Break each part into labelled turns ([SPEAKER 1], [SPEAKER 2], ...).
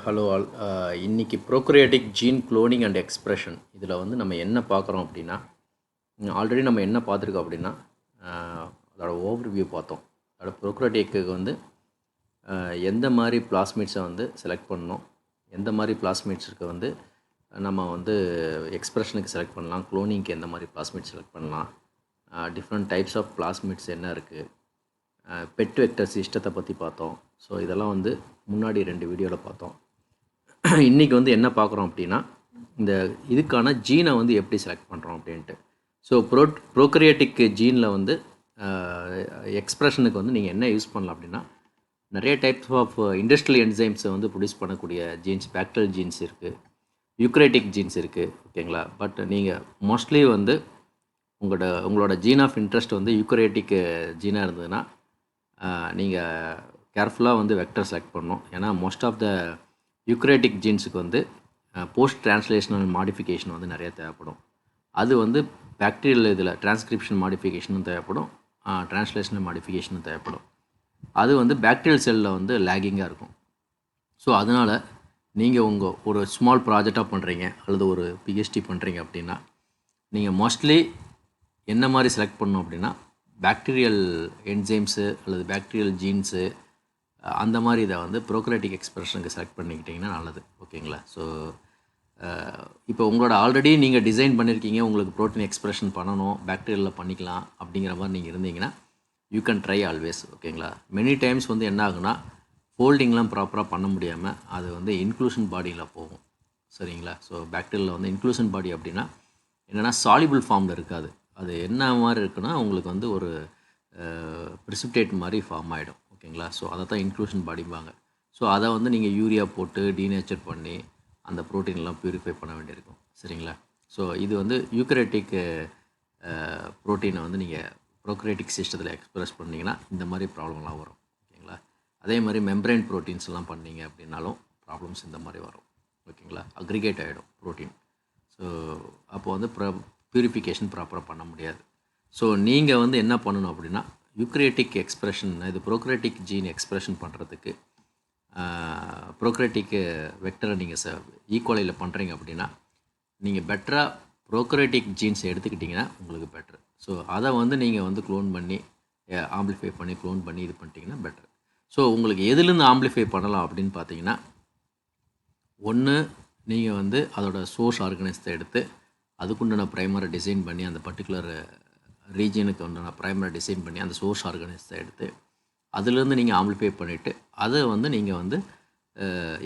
[SPEAKER 1] Hello all. இன்னைக்கு prokaryotic gene cloning and expression இதில் வந்து நம்ம என்ன பார்க்குறோம் அப்படின்னா, ஆல்ரெடி நம்ம என்ன பார்த்துருக்கோம் அப்படின்னா, அதோட ஓவர்வியூ பார்த்தோம். அதோட ப்ரோக்ரியாட்டிக்கு வந்து எந்த மாதிரி பிளாஸ்மிட்ஸை வந்து செலக்ட் பண்ணணும், எந்த மாதிரி பிளாஸ்மிட்ஸுக்கு வந்து நம்ம வந்து எக்ஸ்பிரஷனுக்கு செலக்ட் பண்ணலாம், குளோனிங்க்கு எந்த மாதிரி பிளாஸ்மிட் செலக்ட் பண்ணலாம், டிஃப்ரெண்ட் டைப்ஸ் ஆஃப் பிளாஸ்மிட்ஸ் என்ன இருக்குது, பெட் வெக்டர் சிஸ்டத்தை பற்றி பார்த்தோம். ஸோ இதெல்லாம் வந்து முன்னாடி 2 வீடியோவில் பார்த்தோம். இன்றைக்கி வந்து என்ன பார்க்குறோம் அப்படின்னா, இந்த இதுக்கான ஜீனை வந்து எப்படி செலக்ட் பண்ணுறோம் அப்படின்ட்டு. ஸோ ப்ரோக்ரியாட்டிக் ஜீனில் வந்து எக்ஸ்பிரஷனுக்கு வந்து நீங்கள் என்ன யூஸ் பண்ணலாம் அப்படின்னா, நிறைய டைப்ஸ் ஆஃப் இண்டஸ்ட்ரியல் என்சைம்ஸை வந்து ப்ரொடியூஸ் பண்ணக்கூடிய ஜீன்ஸ், பேக்டீரியல் ஜீன்ஸ் இருக்குது, யூக்ரேட்டிக் ஜீன்ஸ் இருக்குது, ஓகேங்களா. பட் நீங்கள் மோஸ்ட்லி வந்து உங்களோட ஜீன் ஆஃப் இன்ட்ரெஸ்ட் வந்து யூக்ரேட்டிக் ஜீனாக இருந்ததுன்னா நீங்கள் கேர்ஃபுல்லாக வந்து வெக்டர் செலக்ட் பண்ணணும். ஏன்னா மோஸ்ட் ஆஃப் த யூக்ரேட்டிக் ஜீன்ஸுக்கு வந்து போஸ்ட் டிரான்ஸ்லேஷனல் மாடிஃபிகேஷன் வந்து நிறைய தேவைப்படும். அது வந்து பாக்டீரியல் இதில் டிரான்ஸ்கிரிப்ஷன் மாடிஃபிகேஷனும் தேவைப்படும், டிரான்ஸ்லேஷனல் மாடிஃபிகேஷனும் தேவைப்படும். அது வந்து பாக்டீரியல் செல்லில் வந்து லேகிங்காக இருக்கும். ஸோ அதனால் நீங்கள் ஒரு ஸ்மால் ப்ராஜெக்டாக பண்ணுறீங்க அல்லது ஒரு பிஹெச்டி பண்ணுறீங்க அப்படின்னா, நீங்கள் மோஸ்ட்லி என்ன மாதிரி செலக்ட் பண்ணணும் அப்படின்னா, பாக்டீரியல் என்சைம்ஸு அல்லது பாக்டீரியல் ஜீன்ஸு அந்த மாதிரி இதை வந்து ப்ரோக்ரியாட்டிக் எக்ஸ்பிரஷனுக்கு செலக்ட் பண்ணிக்கிட்டிங்கன்னா நல்லது, ஓகேங்களா. ஸோ இப்போ உங்களோட ஆல்ரெடி நீங்கள் டிசைன் பண்ணியிருக்கீங்க, உங்களுக்கு ப்ரோட்டீன் எக்ஸ்பிரஷன் பண்ணணும், பாக்டீரியலில் பண்ணிக்கலாம் அப்படிங்கிற மாதிரி நீங்கள் இருந்தீங்கன்னா யூ கேன் ட்ரை ஆல்வேஸ், ஓகேங்களா. மெனி டைம்ஸ் வந்து என்ன ஆகுனா, ஃபோல்டிங்லாம் ப்ராப்பராக பண்ண முடியாமல் அது வந்து இன்க்ளூஷன் பாடியில் போகும், சரிங்களா. ஸோ பாக்டீரியலில் வந்து இன்க்ளூஷன் பாடி அப்படின்னா என்னென்னா சாலிபிள் ஃபார்மில் இருக்காது. அது என்ன மாதிரி இருக்குன்னா உங்களுக்கு வந்து ஒரு ப்ரிசிபிடேட் மாதிரி ஃபார்ம் ஆகிடும், ஓகேங்களா. ஸோ அதை தான் இன்க்ளூஷன் பாடிம்பாங்க. ஸோ அதை வந்து நீங்கள் யூரியா போட்டு டீநேச்சர் பண்ணி அந்த ப்ரோட்டீன்லாம் ப்யூரிஃபை பண்ண வேண்டியிருக்கும், சரிங்களா. ஸோ இது வந்து யூக்ரேட்டிக் ப்ரோட்டீனை வந்து நீங்கள் ப்ரோக்ரியாட்டிக் சிஸ்டத்தில் எக்ஸ்பிரஸ் பண்ணிங்கன்னா இந்த மாதிரி ப்ராப்ளம்லாம் வரும், ஓகேங்களா. அதே மாதிரி மெம்பரைன் ப்ரோட்டீன்ஸ்லாம் பண்ணிங்க அப்படின்னாலும் ப்ராப்ளம்ஸ் இந்த மாதிரி வரும், ஓகேங்களா. அக்ரிகேட் ஆகிடும் ப்ரோட்டீன். ஸோ அப்போ வந்து ப்யூரிஃபிகேஷன் ப்ராப்பராக பண்ண முடியாது. ஸோ நீங்கள் வந்து என்ன பண்ணணும் அப்படின்னா, யூக்ரேட்டிக் எக்ஸ்பிரஷன் இது ப்ரோக்ரியாட்டிக் ஜீன் எக்ஸ்பிரஷன் பண்ணுறதுக்கு ப்ரோக்ரியாட்டிக் வெக்டரை நீங்கள் ஈக்குவலையில் பண்ணுறீங்க அப்படின்னா, நீங்கள் பெட்டராக ப்ரோக்ரியாட்டிக் ஜீன்ஸ் எடுத்துக்கிட்டிங்கன்னா உங்களுக்கு பெட்ரு. ஸோ அதை வந்து நீங்கள் வந்து க்ளோன் பண்ணி ஆம்பிளிஃபை பண்ணி க்ளோன் பண்ணி இது பண்ணிட்டீங்கன்னா பெட்ரு. ஸோ உங்களுக்கு எதுலேருந்து ஆம்பிளிஃபை பண்ணலாம் அப்படின்னு பார்த்தீங்கன்னா, ஒன்று நீங்கள் வந்து அதோட சோர்ஸ் ஆர்கனைஸை எடுத்து அதுக்குண்டான ப்ரைமரை டிசைன் பண்ணி அந்த பர்டிகுலர் ரீஜனுக்கு உண்டான ப்ரைமரை டிசைன் பண்ணி அந்த சோர்ஸ் ஆர்கனைஸை எடுத்து அதுலேருந்து நீங்கள் ஆம்பிளிஃபை பண்ணிவிட்டு அதை வந்து நீங்கள் வந்து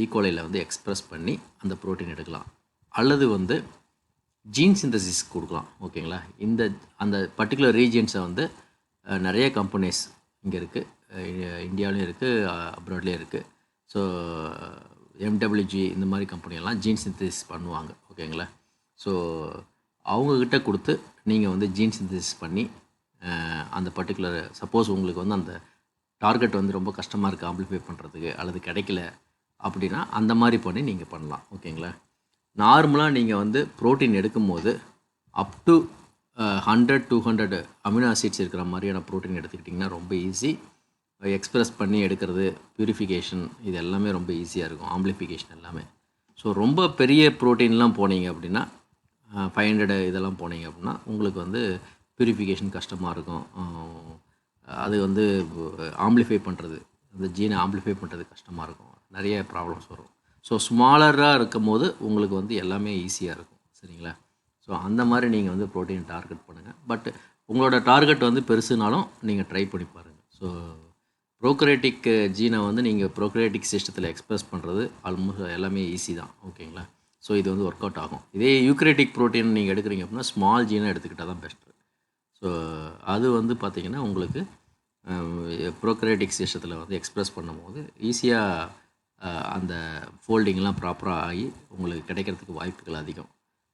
[SPEAKER 1] ஈக்குவலையில் வந்து எக்ஸ்ப்ரெஸ் பண்ணி அந்த ப்ரோட்டீன் எடுக்கலாம். அல்லது வந்து ஜீன் சிந்தசிஸ் கொடுக்கலாம், ஓகேங்களா. அந்த பர்டிகுலர் ரீஜன்ஸை வந்து நிறைய கம்பெனிஸ் இங்கே இருக்குது, இந்தியாவிலையும் இருக்குது, அப்ராட்லேயும் இருக்குது. ஸோ எம்டபிள்யூஜி இந்த மாதிரி கம்பெனியெல்லாம் ஜீன் சிந்தசிஸ் பண்ணுவாங்க, ஓகேங்களா. ஸோ அவங்கக்கிட்ட கொடுத்து நீங்கள் வந்து ஜீன் சிந்தசிஸ் பண்ணி அந்த பர்டிகுலர் சப்போஸ் உங்களுக்கு வந்து அந்த டார்கெட் வந்து ரொம்ப கஷ்டமாக இருக்குது ஆம்பிளிஃபை பண்ணுறதுக்கு அல்லது கிடைக்கல அப்படின்னா அந்த மாதிரி பண்ணி நீங்கள் பண்ணலாம், ஓகேங்களா. நார்மலாக நீங்கள் வந்து ப்ரோட்டீன் எடுக்கும்போது அப் டு 100-200 அமினோ ஆசிட்ஸ் இருக்கிற மாதிரியான ப்ரோட்டீன் எடுத்துக்கிட்டிங்கன்னா ரொம்ப ஈஸி. எக்ஸ்ப்ரெஸ் பண்ணி எடுக்கிறது, ப்யூரிஃபிகேஷன் இது எல்லாமே ரொம்ப ஈஸியாக இருக்கும், ஆம்பிளிஃபிகேஷன் எல்லாமே. ஸோ ரொம்ப பெரிய ப்ரோட்டீன்லாம் போனீங்க அப்படின்னா 500 இதெல்லாம் போனீங்க அப்படின்னா உங்களுக்கு வந்து ப்யூரிஃபிகேஷன் கஷ்டமாக இருக்கும். அது வந்து ஆம்பிளிஃபை பண்ணுறது, அந்த ஜீனை ஆம்பிளிஃபை பண்ணுறது கஷ்டமாக இருக்கும், நிறைய ப்ராப்ளம்ஸ் வரும். ஸோ ஸ்மாலராக இருக்கும் போது உங்களுக்கு வந்து எல்லாமே ஈஸியாக இருக்கும், சரிங்களா. ஸோ அந்த மாதிரி நீங்கள் வந்து ப்ரோட்டீன் டார்கெட் பண்ணுங்கள். பட் உங்களோட டார்கெட் வந்து பெருசுனாலும் நீங்கள் ட்ரை பண்ணி பாருங்கள். ஸோ ப்ரோக்ரியாட்டிக் ஜீனை வந்து நீங்கள் ப்ரோக்ரியாட்டிக் சிஸ்டத்தில் எக்ஸ்ப்ரெஸ் பண்ணுறது ஆல்மோஸ்ட் எல்லாமே ஈஸி தான், ஓகேங்களா. ஸோ இது வந்து ஒர்க் அவுட் ஆகும். இதே யூக்ரேட்டிக் ப்ரோட்டீன் நீங்கள் எடுக்கிறீங்க அப்படின்னா ஸ்மால் ஜீனை எடுத்துக்கிட்டால் தான் பெஸ்ட்டு. ஸோ அது வந்து பார்த்திங்கன்னா உங்களுக்கு ப்ரோக்ரியாட்டிக் சிஸ்டத்தில் வந்து எக்ஸ்ப்ரெஸ் பண்ணும்போது ஈஸியாக அந்த ஃபோல்டிங்லாம் ப்ராப்பராக ஆகி உங்களுக்கு கிடைக்கிறதுக்கு வாய்ப்புகள் அதிகம்,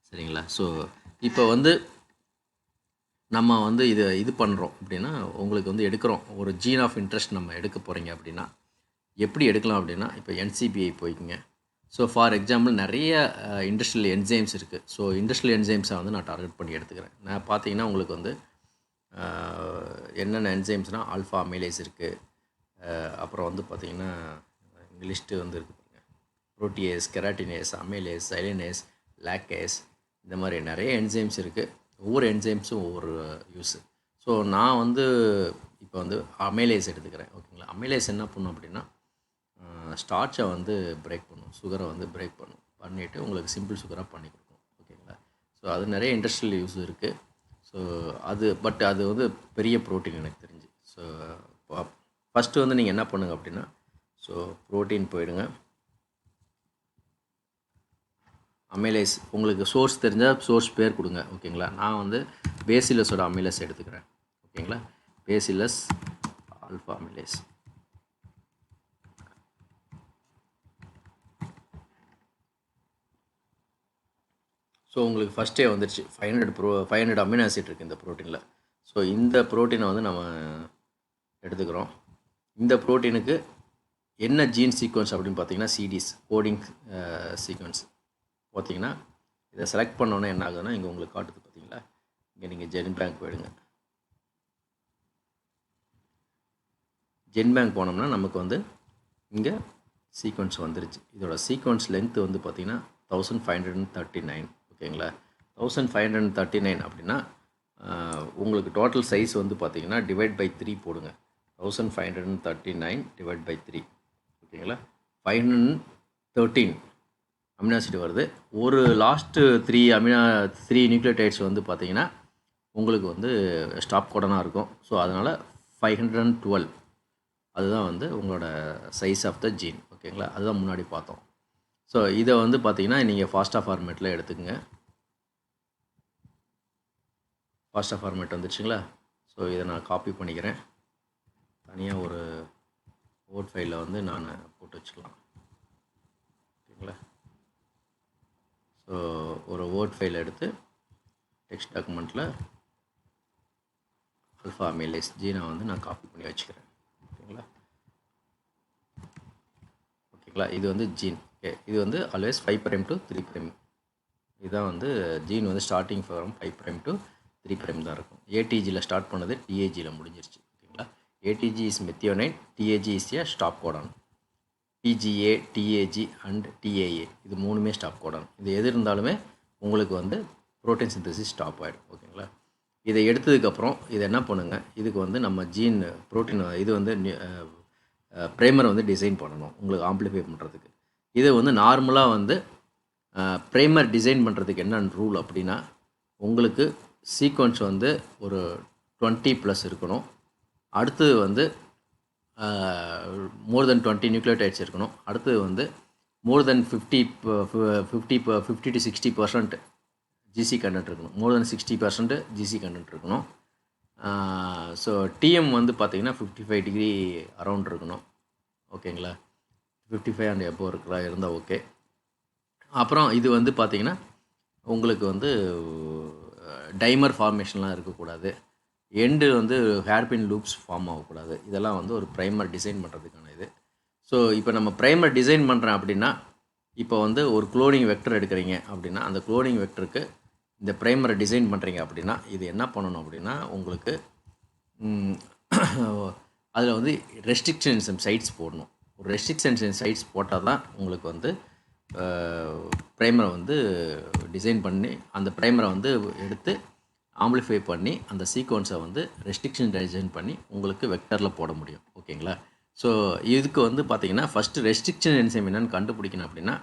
[SPEAKER 1] சரிங்களா. ஸோ இப்போ வந்து நம்ம வந்து இது பண்ணுறோம் அப்படின்னா, உங்களுக்கு வந்து எடுக்கிறோம் ஒரு ஜீன் ஆஃப் இன்ட்ரெஸ்ட் நம்ம எடுக்க போகிறீங்க அப்படின்னா எப்படி எடுக்கலாம் அப்படின்னா, இப்போ NCBI போய்க்குங்க. ஸோ ஃபார் எக்ஸாம்பிள் நிறைய இண்டஸ்ட்ரியல் என்சைம்ஸ் இருக்குது. ஸோ இண்டஸ்ட்ரியல் என்சைம்ஸை வந்து நான் டார்கெட் பண்ணி எடுத்துக்கிறேன். நான் பார்த்தீங்கன்னா உங்களுக்கு வந்து என்னென்ன என்சைம்ஸ்னால் ஆல்ஃபா அமைலேஸ் இருக்குது, அப்புறம் வந்து பார்த்திங்கன்னா லிஸ்ட்டு வந்து இருக்குது பாருங்கள். புரோட்டியேஸ், கெராட்டினேஸ், அமைலேஸ், சைலினேஸ், லாக்கேஸ், இந்த மாதிரி நிறைய என்சைம்ஸ் இருக்குது. ஒவ்வொரு என்சைம்ஸும் ஒவ்வொரு யூஸு. ஸோ நான் வந்து இப்போ வந்து அமைலேஸ் எடுத்துக்கிறேன். ஓகேங்களா. அமைலேஸ் என்ன பண்ணும் அப்படின்னா ஸ்டார்ச்சை வந்து பிரேக் பண்ணும், சுகரை வந்து பிரேக் பண்ணிவிட்டு உங்களுக்கு சிம்பிள் சுகராக பண்ணி கொடுக்கும். ஓகேங்களா. ஸோ அது நிறைய இண்டஸ்ட்ரியல் யூஸ் இருக்குது. ஸோ அது வந்து பெரிய ப்ரோட்டீன் எனக்கு தெரிஞ்சு. ஸோ ஃபஸ்ட்டு வந்து நீங்கள் என்ன பண்ணுங்க அப்படின்னா, ஸோ ப்ரோட்டீன் போயிடுங்க. அமைலேஸ் உங்களுக்கு சோர்ஸ் தெரிஞ்சால் சோர்ஸ் பேர் கொடுங்க. ஓகேங்களா. நான் வந்து பேசிலஸோட அமைலேஸ் எடுத்துக்கிறேன். ஓகேங்களா. Bacillus alpha amylase. ஸோ உங்களுக்கு ஃபஸ்ட்டே வந்துடுச்சு 500 அமினோ ஆசிட் இருக்குது இந்த ப்ரோட்டீனில். ஸோ இந்த ப்ரோட்டீனை வந்து நம்ம எடுத்துக்கிறோம். இந்த ப்ரோட்டீனுக்கு என்ன ஜீன் சீக்வன்ஸ் அப்படின்னு பார்த்தீங்கன்னா சிடிஸ் கோடிங் சீக்வன்ஸ். பார்த்தீங்கன்னா இதை செலக்ட் பண்ணோன்னே என்ன ஆகுதுன்னா இங்கே உங்களுக்கு காட்டுது பார்த்தீங்களா. இங்கே நீங்கள் ஜென் பேங்க் போயிடுங்க. ஜென் பேங்க் போனோம்னா நமக்கு வந்து இங்கே சீக்வன்ஸ் வந்துருச்சு. இதோட சீக்வன்ஸ் லென்த்து வந்து பார்த்திங்கன்னா 1539. ஓகேங்களா. 1539 அப்படின்னா உங்களுக்கு டோட்டல் சைஸ் வந்து பார்த்திங்கன்னா டிவைட் பை 3 போடுங்க. 1539 டிவைட் பை 3. ஓகேங்களா. 513 அமினோ ஆசிட் வருது. ஒரு லாஸ்ட்டு 3 நியூக்ளியோடைட்ஸ் வந்து பார்த்திங்கன்னா உங்களுக்கு வந்து ஸ்டாப் கோடனாக இருக்கும். ஸோ அதனால் 512 அதுதான் வந்து உங்களோட சைஸ் ஆஃப் த ஜீன். ஓகேங்களா. அதுதான் முன்னாடி பார்த்தோம். ஸோ இதை வந்து பார்த்திங்கன்னா நீங்கள் ஃபாஸ்டா ஃபார்மேட்டில் எடுத்துக்கங்க. ஃபாஸ்டா ஃபார்மேட் வந்துடுச்சுங்களா. ஸோ இதை நான் காப்பி பண்ணிக்கிறேன். தனியாக ஒரு வேர்ட் ஃபைலில் வந்து நான் போட்டு வச்சுக்கலாம். ஓகேங்களா. ஸோ ஒரு வேர்ட் ஃபைல் எடுத்து டெக்ஸ்ட் டாக்குமெண்ட்டில் ஆல்ஃபா அமைலேஸ் ஜீனை வந்து நான் காப்பி பண்ணி வச்சுக்கிறேன். ஓகேங்களா. ஓகேங்களா. இது வந்து ஜீன். ஓகே. இது வந்து ஆல்வேஸ் 5' to 3'. இதுதான் வந்து ஜீன் வந்து ஸ்டார்டிங் ஃப்ரம் 5' to 3' தான் இருக்கும். ஏடிஜியில் ஸ்டார்ட் பண்ணது டிஏஜியில் முடிஞ்சிருச்சு. ஓகேங்களா. ADG is methionine, DAG is a stop Godan. TGA, DAG and DAA இது 3மே ஸ்டாப் கோடான். இது எது இருந்தாலுமே உங்களுக்கு வந்து ப்ரோட்டீன் சிந்தசிஸ் ஸ்டாப் ஆகிடும். ஓகேங்களா. இதை எடுத்ததுக்கப்புறம் இதை என்ன பண்ணுங்கள், இதுக்கு வந்து நம்ம ஜீன் ப்ரோட்டீன் இது வந்து ப்ரைமரை வந்து டிசைன் பண்ணணும் உங்களுக்கு ஆம்ப்ளிஃபை பண்ணுறதுக்கு. இது வந்து நார்மலாக வந்து ப்ரைமர் டிசைன் பண்ணுறதுக்கு என்ன ரூல் அப்படின்னா உங்களுக்கு சீக்வன்ஸ் வந்து ஒரு 20+ இருக்கணும். அடுத்தது வந்து மோர் தென் 20 நியூக்ளியோடைட்ஸ் இருக்கணும். அடுத்தது வந்து மோர் தென் 50 to 60% ஜிசி கண்டென்ட் இருக்கணும். மோர் தென் 60% ஜிசி கண்டென்ட் இருக்கணும். ஸோ டிஎம் வந்து பார்த்திங்கன்னா 55 டிகிரி அரவுண்ட் இருக்கணும். ஓகேங்களா. 55 அண்ட் எபோவ் இருந்தால் ஓகே. அப்புறம் இது வந்து பார்த்திங்கன்னா உங்களுக்கு வந்து டைமர் ஃபார்மேஷன்லாம் இருக்கக்கூடாது. எண்டு வந்து ஹேர்பின் லூப்ஸ் ஃபார்ம் ஆகக்கூடாது. இதெல்லாம் வந்து ஒரு ப்ரைமர் டிசைன் பண்ணுறதுக்கான இது. ஸோ இப்போ நம்ம ப்ரைமர் டிசைன் பண்ணுறேன் அப்படின்னா இப்போ வந்து ஒரு குளோனிங் வெக்டர் எடுக்கிறீங்க அப்படின்னா அந்த குளோனிங் வெக்டருக்கு இந்த ப்ரைமரை டிசைன் பண்ணுறீங்க அப்படின்னா இது என்ன பண்ணணும் அப்படின்னா உங்களுக்கு அதில் வந்து ரெஸ்ட்ரிக்ஷன் சைட்ஸ் போடணும். ஒரு ரெஸ்ட்ரிக்ஷன் சைட்ஸ் போட்டால் தான் உங்களுக்கு வந்து ப்ரைமரை வந்து டிசைன் பண்ணி அந்த ப்ரைமரை வந்து எடுத்து ஆம்பிளிஃபை பண்ணி அந்த சீக்வன்ஸை வந்து ரெஸ்ட்ரிக்ஷன் டிசைன் பண்ணி உங்களுக்கு வெக்டரில் போட முடியும். ஓகேங்களா. ஸோ இதுக்கு வந்து பார்த்திங்கன்னா ஃபஸ்ட்டு ரெஸ்ட்ரிக்ஷன் என்சைம் என்னென்னு கண்டுபிடிக்கணும் அப்படின்னா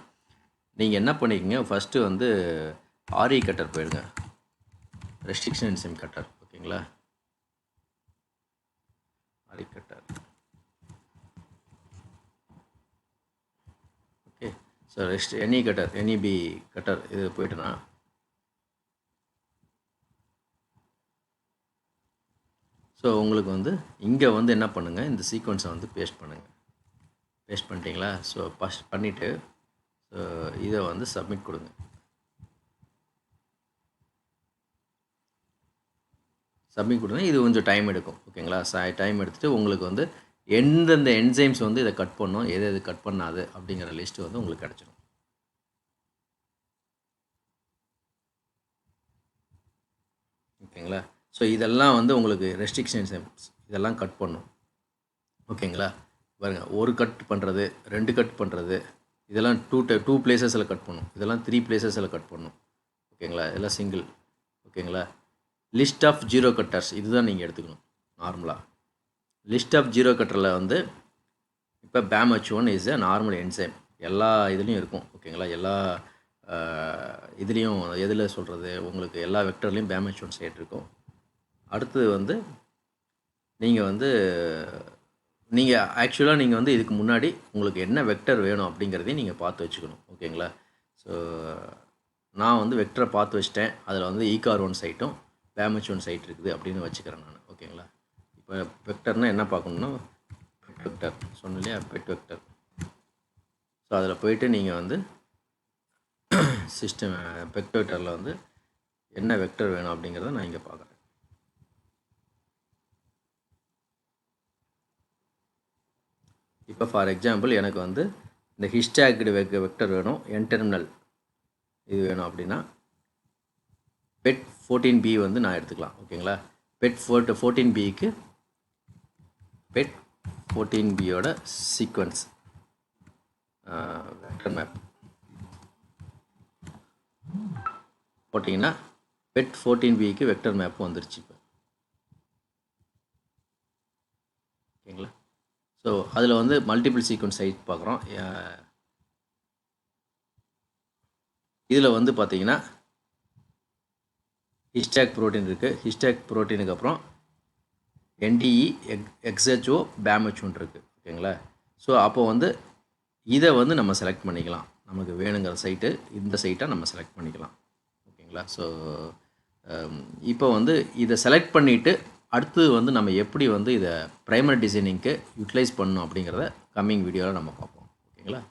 [SPEAKER 1] நீங்கள் என்ன பண்ணிக்கங்க, ஃபஸ்ட்டு வந்து ஆர்இ கட்டர் போயிடுங்க. Restriction enzyme cutter. ஓகேங்களா. RE cutter. Okay. So any cutter, NEB cutter இது போய்ட்டுனா ஸோ உங்களுக்கு வந்து இங்கே வந்து என்ன பண்ணுங்கள், இந்த சீக்வன்ஸை வந்து பேஸ்ட் பண்ணுங்கள். பேஸ்ட் பண்ணிட்டீங்களா. ஸோ ஃபஸ்ட் பண்ணிவிட்டு ஸோ இதை வந்து சப்மிட் கொடுங்க. சப்மிட் கொடுங்க. இது கொஞ்சம் டைம் எடுக்கும். ஓகேங்களா. டைம் எடுத்துகிட்டு உங்களுக்கு வந்து எந்தெந்த என்சைம்ஸ் வந்து இதை கட் பண்ணணும், எது கட் பண்ணாது அப்படிங்கிற லிஸ்ட்டு வந்து உங்களுக்கு கிடச்சிடும். ஓகேங்களா. ஸோ இதெல்லாம் வந்து உங்களுக்கு ரெஸ்ட்ரிக்ஷன் என்சைம்ஸ் இதெல்லாம் கட் பண்ணும். ஓகேங்களா. பாருங்கள், ஒரு கட் பண்ணுறது, 2 கட் பண்ணுறது, இதெல்லாம் டூ பிளேசஸில் கட் பண்ணும், இதெல்லாம் 3 பிளேசஸில் கட் பண்ணும். ஓகேங்களா, இதெல்லாம் சிங்கிள். ஓகேங்களா, லிஸ்ட் ஆஃப் ஜீரோ கட்டர்ஸ் இதுதான் நீங்கள் எடுத்துக்கணும் நார்மலாக. லிஸ்ட் ஆஃப் ஜீரோ கட்டரில் வந்து இப்போ BAMH1 is a normal enzyme, எல்லா இதுலேயும் இருக்கும். ஓகேங்களா, எல்லா இதுலேயும் எதில் சொல்கிறது, உங்களுக்கு எல்லா வெக்டர்லேயும் BAMH1 சைட் இருக்கும். அடுத்தது வந்து நீங்கள் ஆக்சுவலாக நீங்கள் வந்து இதுக்கு முன்னாடி உங்களுக்கு என்ன வெக்டர் வேணும் அப்படிங்கிறதையும் நீங்கள் பார்த்து வச்சுக்கணும். ஓகேங்களா, ஸோ நான் வந்து வெக்டரை பார்த்து வச்சிட்டேன், அதில் வந்து ECAR1 சைட்டும் BAMH1 சைட் இருக்குது அப்படின்னு வச்சுக்கிறேன் நான். ஓகேங்களா, இப்போ வெக்டர்னால் என்ன பார்க்கணுன்னா பெட் வெக்டர் சொன்னேன் இல்லையா, பெட் வெக்டர். ஸோ அதில் போயிட்டு நீங்கள் வந்து சிஸ்டம் பெட் வெக்டரில் வந்து என்ன வெக்டர் வேணும் அப்படிங்கிறத நான் இங்கே பார்க்குறேன். இப்போ ஃபார் எக்ஸாம்பிள் எனக்கு வந்து இந்த ஹிஸ்டாக்டு வெக்டர் வேணும், என் டெர்மினல் இது வேணும் அப்படின்னா பெட் 14b வந்து நான் எடுத்துக்கலாம். ஓகேங்களா, பெட் 14bக்கு பெட் 14bயோட சீக்வன்ஸ் வெக்டர் மேப் போட்டிங்கன்னா பெட் 14bக்கு வெக்டர் மேப் வந்துருச்சு இப்போ. ஓகேங்களா, ஸோ அதில் வந்து மல்டிபிள் சீக்வன்ஸ் சைட் பார்க்குறோம். இதில் வந்து பார்த்தீங்கன்னா ஹிஸ்டாக் ப்ரோட்டீன் இருக்குது, ஹிஸ்டாக் ப்ரோட்டீனுக்கு அப்புறம் NDE XHO BAMH1 இருக்குது. ஓகேங்களா, ஸோ அப்போ வந்து இதை வந்து நம்ம செலக்ட் பண்ணிக்கலாம், நமக்கு வேணுங்கிற சைட்டு இந்த சைட்டாக நம்ம செலக்ட் பண்ணிக்கலாம். ஓகேங்களா, ஸோ இப்போ வந்து இதை செலக்ட் பண்ணிவிட்டு அடுத்து வந்து நம்ம எப்படி வந்து இதை ப்ரைமரி டிசைனிங்க்கு யூட்டிலைஸ் பண்ணணும் அப்படிங்கிறத கம்மிங் வீடியோவில் நம்ம பார்ப்போம். ஓகேங்களா.